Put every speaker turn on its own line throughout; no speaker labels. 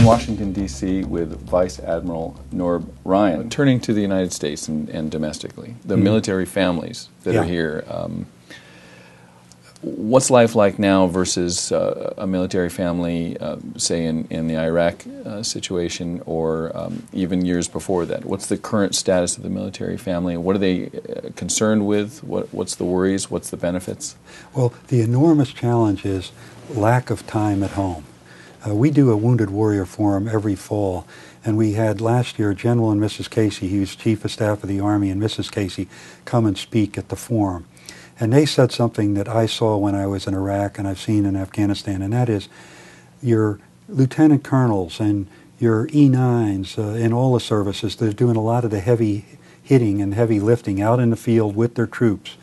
in Washington, D.C. with Vice Admiral Norbert R. Turning to the United States and domestically, the military families that are here, what's life like now versus a military family, say, in the Iraq situation, or even years before that? What's the current status of the military family? What are they concerned with? What's the worries? What's the benefits?
Well, the enormous challenge is lack of time at home. We do a Wounded Warrior Forum every fall, and we had last year General and Mrs. Casey, he was Chief of Staff of the Army, and Mrs. Casey come and speak at the forum. And they said something that I saw when I was in Iraq and I've seen in Afghanistan, and that is your lieutenant colonels and your E9s in all the services, they're doing a lot of the heavy hitting and heavy lifting out in the field with their troops.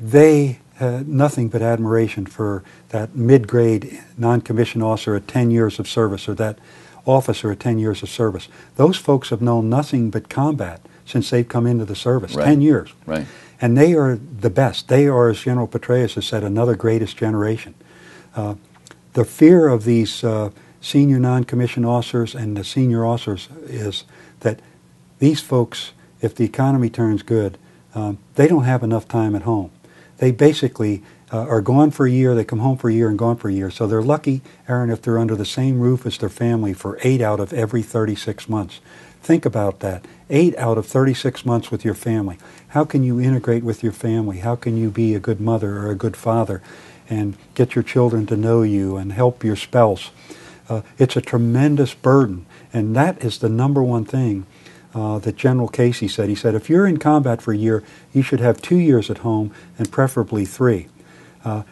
They had nothing but admiration for that mid-grade non-commissioned officer at 10 years of service, or that officer at 10 years of service. Those folks have known nothing but combat since they've come into the service, 10 years.
Right.
And they are the best. They are, as General Petraeus has said, another greatest generation. The fear of these senior non-commissioned officers and the senior officers is that these folks, if the economy turns good, they don't have enough time at home. They basically are gone for a year, they come home for a year and gone for a year. So they're lucky, Aaron, if they're under the same roof as their family for 8 out of every 36 months. Think about that. 8 out of 36 months with your family. How can you integrate with your family? How can you be a good mother or a good father and get your children to know you and help your spouse? It's a tremendous burden, and that is the number one thing that General Casey said. He said, if you're in combat for a year, you should have 2 years at home and preferably 3.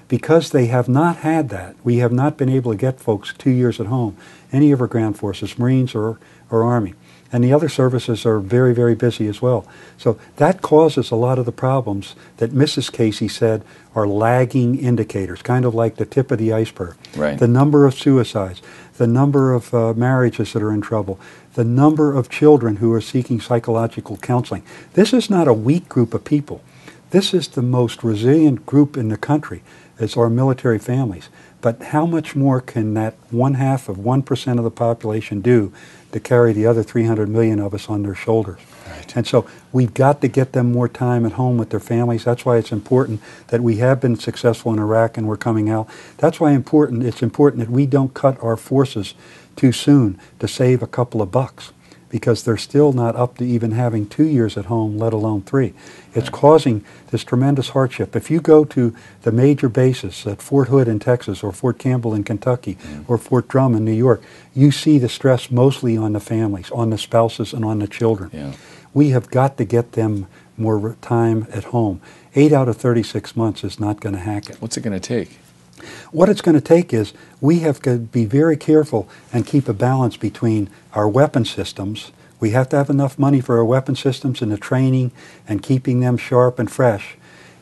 Because they have not had that, we have not been able to get folks 2 years at home, any of our ground forces, Marines or Army. And the other services are very, very busy as well. So that causes a lot of the problems that Mrs. Casey said are lagging indicators, kind of like the tip of the iceberg.
Right.
The number of suicides, the number of marriages that are in trouble, the number of children who are seeking psychological counseling. This is not a weak group of people. This is the most resilient group in the country, as our military families. But how much more can that 1/2 of 1% of the population do to carry the other 300 million of us on their shoulders? Right. And so we've got to get them more time at home with their families. That's why it's important that we have been successful in Iraq and we're coming out. That's why it's important that we don't cut our forces too soon to save a couple of bucks, because they're still not up to even having 2 years at home, let alone 3. It's causing this tremendous hardship. If you go to the major bases at Fort Hood in Texas, or Fort Campbell in Kentucky, or Fort Drum in New York, you see the stress mostly on the families, on the spouses, and on the children. Yeah. We have got to get them more time at home. 8 out of 36 months is not going to hack it.
What's it going to take?
What it's going to take is we have to be very careful and keep a balance between our weapon systems. We have to have enough money for our weapon systems and the training and keeping them sharp and fresh.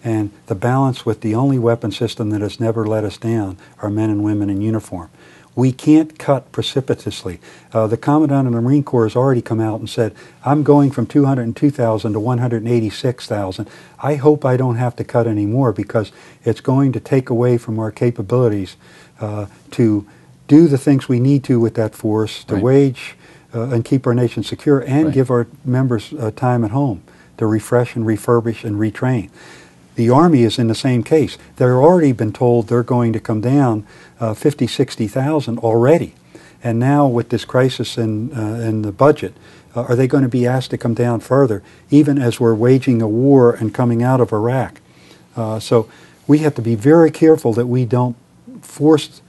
And the balance with the only weapon system that has never let us down, our men and women in uniform. We can't cut precipitously. The Commandant of the Marine Corps has already come out and said, I'm going from 202,000 to 186,000. I hope I don't have to cut any more, because it's going to take away from our capabilities to do the things we need to with that force, to wage and keep our nation secure, and give our members time at home to refresh and refurbish and retrain. The Army is in the same case. They've already been told they're going to come down 50, 60,000 already. And now with this crisis in the budget, are they going to be asked to come down further, even as we're waging a war and coming out of Iraq? So we have to be very careful that we don't force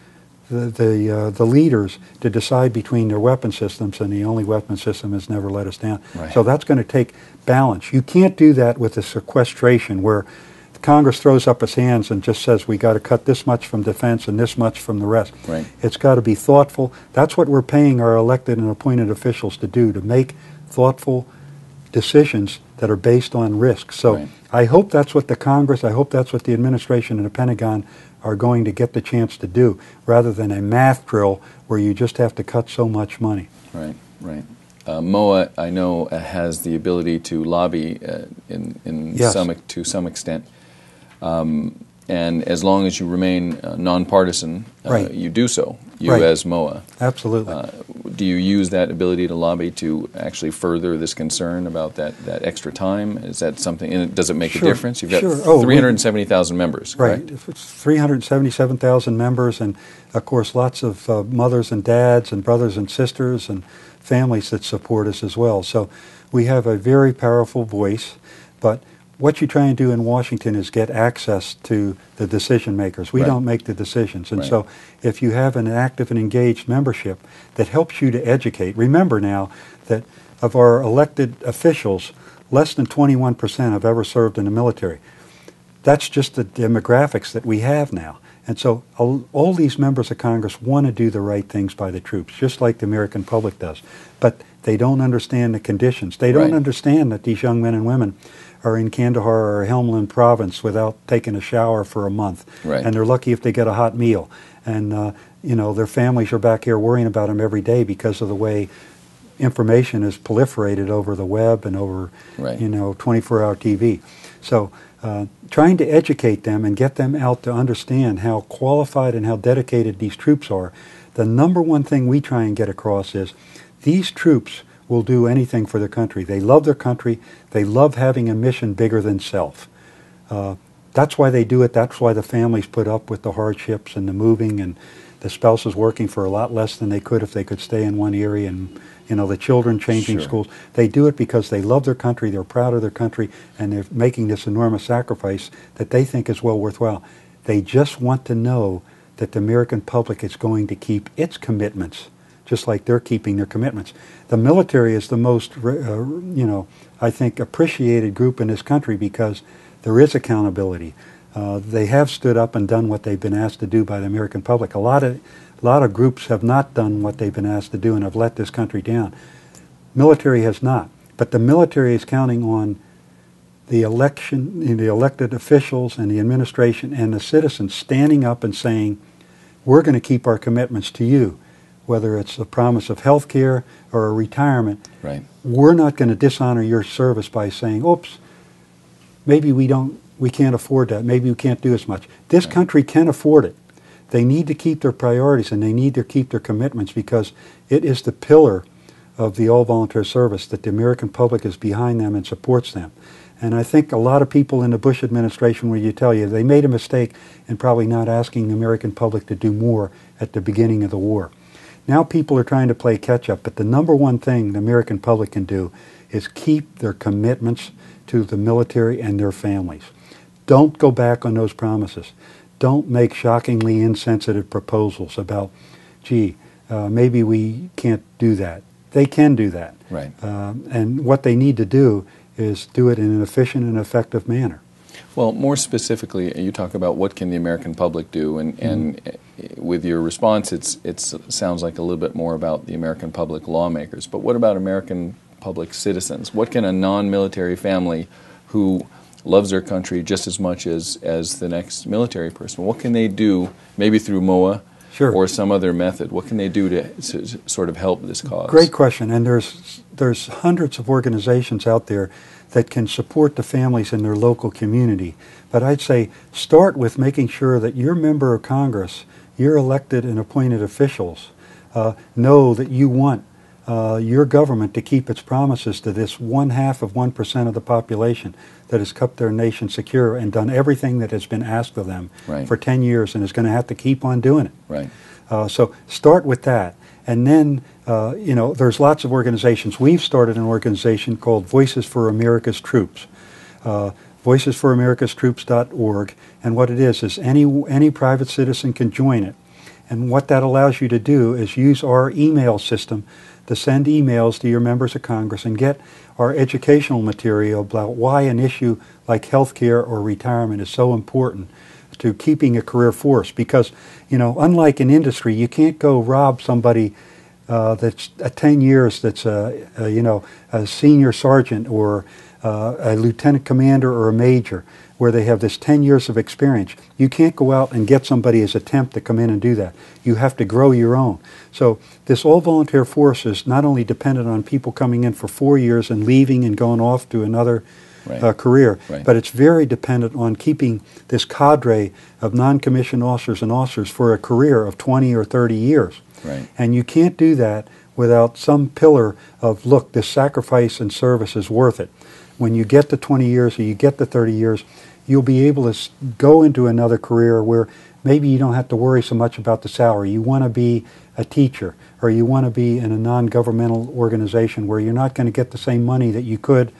the leaders to decide between their weapon systems, and the only weapon system has never let us down. Right. So that's going to take balance. You can't do that with a sequestration where Congress throws up its hands and just says we got to cut this much from defense and this much from the rest. Right. It's got to be thoughtful. That's what we're paying our elected and appointed officials to do, to make thoughtful decisions that are based on risk. So I hope that's what the Congress, I hope that's what the administration and the Pentagon are going to get the chance to do, rather than a math drill where you just have to cut so much money. Right,
right. MOA, I know, has the ability to lobby to some extent. And as long as you remain nonpartisan,
Right.
you do so, you
Right.
as MOA.
Absolutely.
Do you use that ability to lobby to actually further this concern about that extra time? Is that something, and does it make
Sure.
a difference? You've got
Sure. Oh,
370,000 members,
Right.
correct?
It's 377,000 members, and of course lots of mothers and dads and brothers and sisters and families that support us as well. So we have a very powerful voice, but what you try and do in Washington is get access to the decision makers. We
Right.
don't make the decisions. And
Right.
so if you have an active and engaged membership that helps you to educate, remember now that of our elected officials, less than 21% have ever served in the military. That's just the demographics that we have now. And so all these members of Congress want to do the right things by the troops, just like the American public does. But they don't understand the conditions. They don't
Right.
understand that these young men and women are in Kandahar or Helmand province without taking a shower for a month.
Right.
And they're lucky if they get a hot meal. And, their families are back here worrying about them every day because of the way information is proliferated over the web and over,
Right.
24-hour TV. So trying to educate them and get them out to understand how qualified and how dedicated these troops are, the number one thing we try and get across is these troops will do anything for their country. They love their country. They love having a mission bigger than self. That's why they do it. That's why the families put up with the hardships and the moving, and the spouses working for a lot less than they could if they could stay in one area, and the children changing
Sure.
schools. They do it because they love their country, they're proud of their country, and they're making this enormous sacrifice that they think is well worthwhile. They just want to know that the American public is going to keep its commitments, just like they're keeping their commitments. The military is the most, I think, appreciated group in this country because there is accountability. They have stood up and done what they've been asked to do by the American public. A lot of groups have not done what they've been asked to do and have let this country down. Military has not. But the military is counting on the elected officials and the administration and the citizens standing up and saying, we're going to keep our commitments to you, whether it's a promise of health care or a retirement.
Right.
We're not going to dishonor your service by saying, oops, maybe we can't afford that. Maybe we can't do as much. This country can afford it. They need to keep their priorities and they need to keep their commitments because it is the pillar of the all-volunteer service that the American public is behind them and supports them. And I think a lot of people in the Bush administration will tell you they made a mistake in probably not asking the American public to do more at the beginning of the war. Now people are trying to play catch-up, but the number one thing the American public can do is keep their commitments to the military and their families. Don't go back on those promises. Don't make shockingly insensitive proposals about, maybe we can't do that. They can do that.
Right.
And what they need to do is do it in an efficient and effective manner.
Well, more specifically, you talk about what can the American public do, and with your response, it sounds like a little bit more about the American public lawmakers. But what about American public citizens? What can a non-military family who loves their country just as much as the next military person, what can they do, maybe through MOA or some other method? What can they do to sort of help this cause?
Great question, and there's hundreds of organizations out there that can support the families in their local community. But I'd say start with making sure that your member of Congress, your elected and appointed officials, know that you want your government to keep its promises to this 0.5% of the population that has kept their nation secure and done everything that has been asked of them for 10 years and is going to have to keep on doing it.
Right.
So start with that. And then, there's lots of organizations. We've started an organization called Voices for America's Troops, voicesforamericastroops.org. And what it is any private citizen can join it. And what that allows you to do is use our email system to send emails to your members of Congress and get our educational material about why an issue like health care or retirement is so important to keeping a career force. Because, unlike in industry, you can't go rob somebody that's 10 years that's a senior sergeant or a lieutenant commander or a major, where they have this 10 years of experience. You can't go out and get somebody as a temp to come in and do that. You have to grow your own. So this all-volunteer force is not only dependent on people coming in for 4 years and leaving and going off to another career.
Right.
But it's very dependent on keeping this cadre of non-commissioned officers and officers for a career of 20 or 30 years.
Right.
And you can't do that without some pillar of, look, this sacrifice and service is worth it. When you get to 20 years or you get to 30 years, you'll be able to go into another career where maybe you don't have to worry so much about the salary. You want to be a teacher, or you want to be in a non-governmental organization where you're not going to get the same money that you could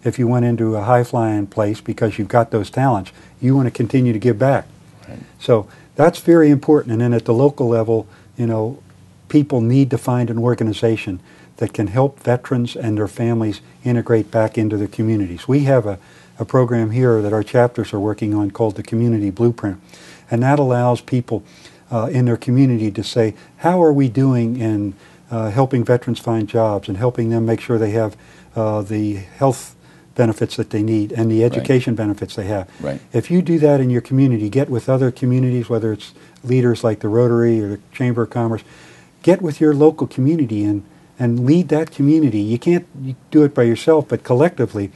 if you went into a high-flying place because you've got those talents. You want to continue to give back.
Right.
So that's very important. And then at the local level, you know, people need to find an organization that can help veterans and their families integrate back into their communities. We have a program here that our chapters are working on called the Community Blueprint, and that allows people in their community to say, how are we doing in helping veterans find jobs and helping them make sure they have the health benefits that they need and the education benefits they have.
Right.
If you do that in your community, get with other communities, whether it's leaders like the Rotary or the Chamber of Commerce, get with your local community and lead that community. You can't do it by yourself, but collectively,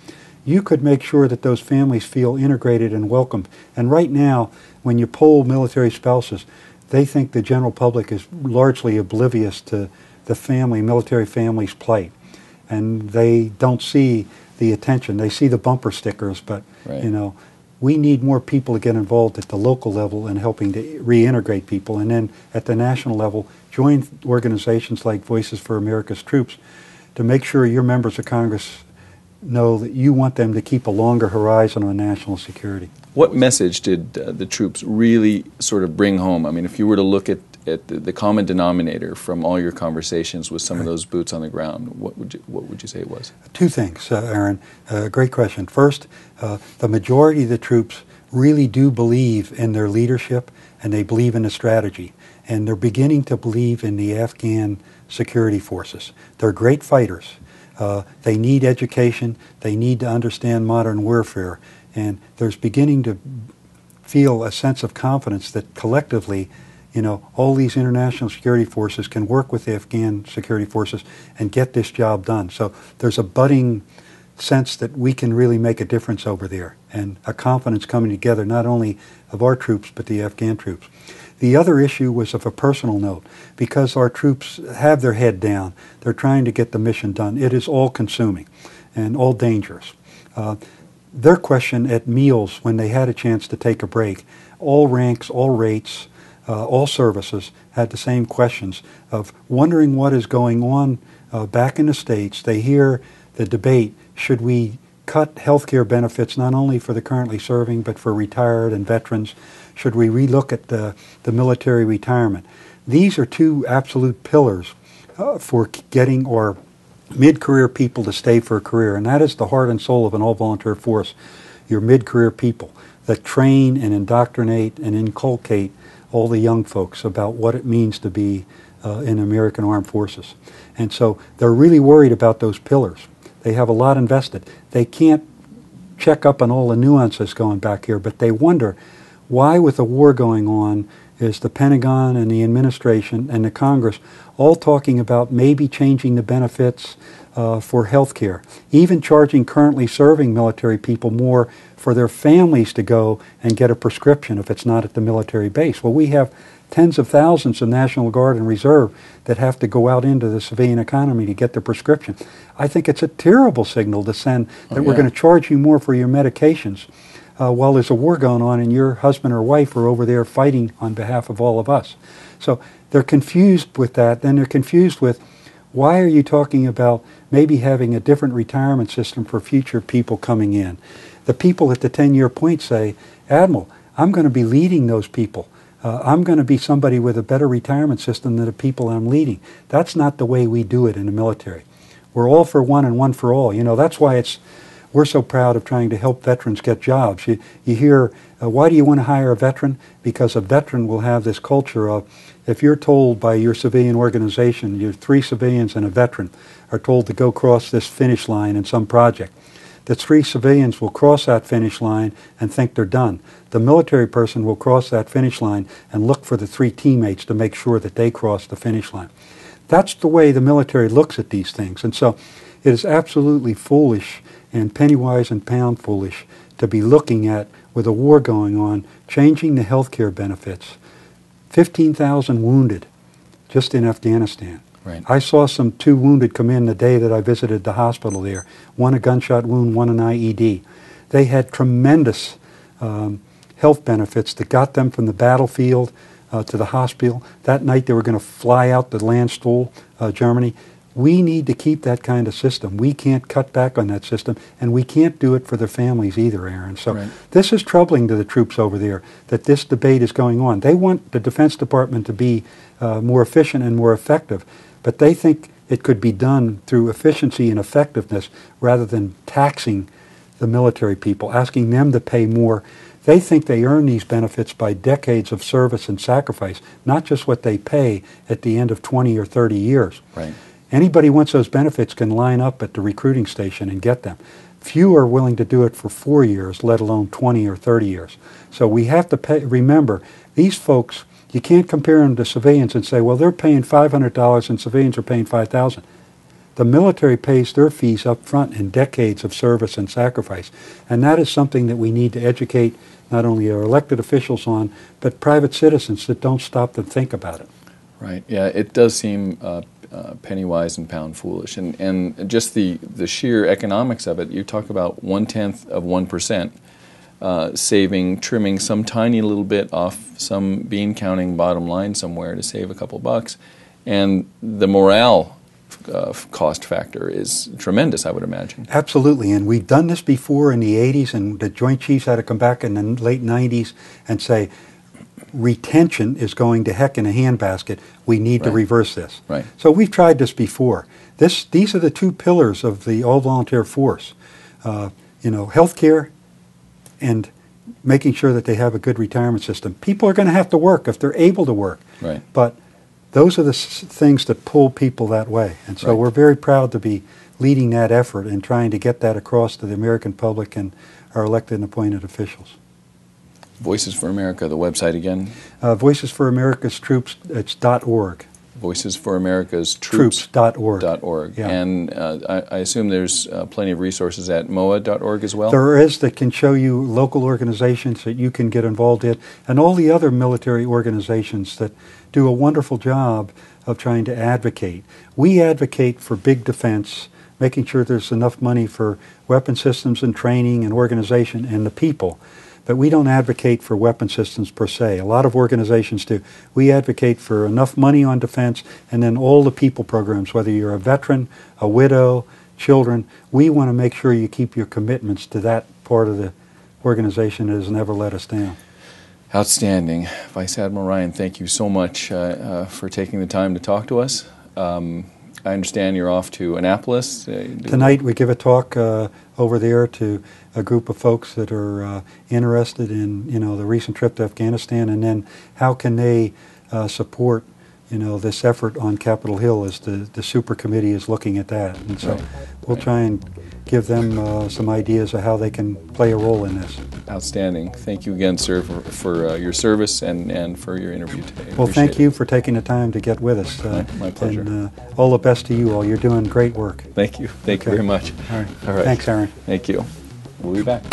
you could make sure that those families feel integrated and welcomed. And right now, when you poll military spouses, they think the general public is largely oblivious to the military family's plight. And they don't see the attention. They see the bumper stickers, but, you know, we need more people to get involved at the local level in helping to reintegrate people. And then at the national level, join organizations like Voices for America's Troops to make sure your members of Congress know that you want them to keep a longer horizon on national security.
What message did the troops really sort of bring home? I mean, if you were to look at the common denominator from all your conversations with some of those boots on the ground, what would you say it was?
Two things, Aaron. Great question. First, the majority of the troops really do believe in their leadership, and they believe in the strategy. And they're beginning to believe in the Afghan security forces. They're great fighters. They need education. They need to understand modern warfare. And there's beginning to feel a sense of confidence that collectively, you know, all these international security forces can work with the Afghan security forces and get this job done. So there's a budding sense that we can really make a difference over there, and a confidence coming together not only of our troops but the Afghan troops. The other issue was of a personal note. Because our troops have their head down, they're trying to get the mission done. It is all-consuming and all dangerous. Their question at meals, when they had a chance to take a break, all ranks, all rates, all services had the same questions of wondering what is going on back in the States. They hear the debate, should we cut health care benefits not only for the currently serving but for retired and veterans? Should we relook at the military retirement? These are two absolute pillars for getting our mid-career people to stay for a career, and that is the heart and soul of an all-volunteer force, your mid-career people that train and indoctrinate and inculcate all the young folks about what it means to be in American Armed Forces. And so they're really worried about those pillars. They have a lot invested. They can't check up on all the nuances going back here, but they wonder why, with the war going on, is the Pentagon and the administration and the Congress all talking about maybe changing the benefits for health care, even charging currently serving military people more for their families to go and get a prescription if it's not at the military base. Well, we have tens of thousands of National Guard and Reserve that have to go out into the civilian economy to get their prescription. I think it's a terrible signal to send that we're going to charge you more for your medications while there's a war going on and your husband or wife are over there fighting on behalf of all of us. So they're confused with that. Then they're confused with, why are you talking about maybe having a different retirement system for future people coming in? The people at the 10-year point say, Admiral, I'm going to be leading those people. I'm going to be somebody with a better retirement system than the people I'm leading. That's not the way we do it in the military. We're all for one and one for all. You know, that's why we're so proud of trying to help veterans get jobs. You hear, why do you want to hire a veteran? Because a veteran will have this culture of, if you're told by your civilian organization, your 3 civilians and a veteran are told to go cross this finish line in some project, the 3 civilians will cross that finish line and think they're done. The military person will cross that finish line and look for the 3 teammates to make sure that they cross the finish line. That's the way the military looks at these things. And so it is absolutely foolish and penny wise and pound foolish to be looking at, with a war going on, changing the health care benefits. 15,000 wounded just in Afghanistan.
Right.
I saw two wounded come in the day that I visited the hospital there. One a gunshot wound, one an IED. They had tremendous health benefits that got them from the battlefield to the hospital. That night they were going to fly out to Landstuhl, Germany. We need to keep that kind of system. We can't cut back on that system, and we can't do it for their families either, Aaron. So
right.
This is troubling to the troops over there, that this debate is going on. They want the Defense Department to be more efficient and more effective, but they think it could be done through efficiency and effectiveness rather than taxing the military people, asking them to pay more. They think they earn these benefits by decades of service and sacrifice, not just what they pay at the end of 20 or 30 years.
Right.
Anybody who wants those benefits can line up at the recruiting station and get them. Few are willing to do it for 4 years, let alone 20 or 30 years. So we have to remember, these folks, you can't compare them to civilians and say, well, they're paying $500 and civilians are paying $5,000. The military pays their fees up front in decades of service and sacrifice. And that is something that we need to educate not only our elected officials on, but private citizens that don't stop to think about it.
Right. Yeah, it does seem penny wise and pound foolish, and just the sheer economics of it. You talk about 1/10 of 1% saving, trimming some tiny little bit off some bean counting bottom line somewhere to save a couple bucks, and the morale cost factor is tremendous, I would imagine.
Absolutely, and we've done this before in the 80s, and the Joint Chiefs had to come back in the late 90s and say, retention is going to heck in a handbasket. We need to reverse this.
Right.
So we've tried this before. These are the two pillars of the all-volunteer force. Health care and making sure that they have a good retirement system. People are going to have to work if they're able to work.
Right.
But those are the things that pull people that way. And so we're very proud to be leading that effort and trying to get that across to the American public and our elected and appointed officials.
Voices for America, the website again?
Voices for America's Troops, it's .org.
Voices for America's Troops.org.
Yeah.
And I assume there's plenty of resources at MOA.org as well?
There is, that can show you local organizations that you can get involved in, and all the other military organizations that do a wonderful job of trying to advocate. We advocate for big defense, making sure there's enough money for weapon systems and training and organization and the people. But we don't advocate for weapon systems per se. A lot of organizations do. We advocate for enough money on defense and then all the people programs, whether you're a veteran, a widow, children. We want to make sure you keep your commitments to that part of the organization that has never let us down.
Outstanding. Vice Admiral Ryan, thank you so much for taking the time to talk to us. I understand you're off to Annapolis.
Tonight we give a talk over there to a group of folks that are interested in the recent trip to Afghanistan, and then how can they support this effort on Capitol Hill as the super committee is looking at that. And so we'll try and give them some ideas of how they can play a role in this.
Outstanding. Thank you again, sir, for your service and for your interview today.
Well, thank you for taking the time to get with us.
My pleasure.
And all the best to you all. You're doing great work.
Thank you. Thank you very much.
All right.
All right.
Thanks, Aaron.
Thank you. We'll be back.